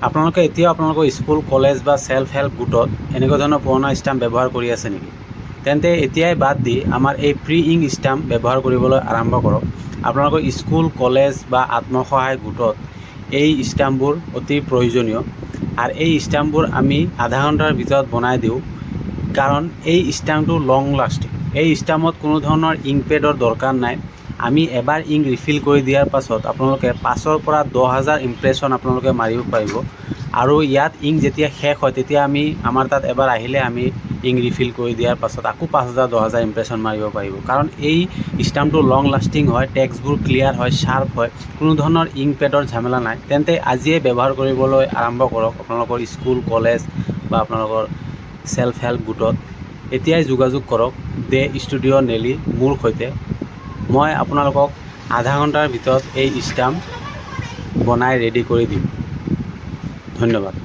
আপোনালোকে এতিয়াও আপোনালোকৰ স্কুল কলেজ বা সেলফ হেল্প গোটত এনেকুৱা ধৰণৰ পুৰণা ষ্টাম্প ব্যৱহাৰ কৰি আছে নেকি? তেন্তে এতিয়াই বাদ দি আমাৰ এই প্ৰি ইংক ষ্টাম্প ব্যৱহাৰ কৰিবলৈ আৰম্ভ কৰক। আপোনালোকৰ স্কুল কলেজ বা আত্মসহায়ক গোটত এই ষ্টাম্পবোৰ অতি প্ৰয়োজনীয় আৰু এই ষ্টাম্পবোৰ আমি আধা ঘণ্টাৰ ভিতৰত বনাই দিওঁ, কাৰণ এই ষ্টাম্পটো লং লাষ্টিং। এই ষ্টাম্পত কোনো ধৰণৰ ইংক পেডৰ দৰকাৰ নাই। আমি এবাৰ ইংক ৰিফিল কৰি দিয়াৰ পাছত আপোনালোকে 5,000 পৰা 10,000 ইমপ্ৰেশ্যন আপোনালোকে মাৰিব পাৰিব। আৰু ইয়াত ইংক যেতিয়া শেষ হয় তেতিয়া আমাৰ তাত এবাৰ আহিলে আমি ইংক ৰিফিল কৰি দিয়াৰ পাছত আকৌ 5,000 10,000 ইমপ্ৰেশ্যন মাৰিব পাৰিব। কাৰণ এই ষ্টাম্পটো লং লাষ্টিং হয়, টেক্সটবোৰ ক্লিয়াৰ হয়, শ্বাৰ্প হয়, কোনো ধৰণৰ ইংক পেডৰ ঝামেলা নাই। তেন্তে আজিয়ে ব্যৱহাৰ কৰিবলৈ আৰম্ভ কৰক আপোনালোকৰ স্কুল কলেজ বা আপোনালোকৰ সেলফ হেল্প গোটত। এতিয়াই যোগাযোগ কৰক দে ষ্টুডিঅ' নেলি মোৰ সৈতে। মই আপোনালোকক আধা ঘণ্টাৰ ভিতৰত এই ষ্টাম্প বনাই ৰেডি কৰি দিম। ধন্যবাদ।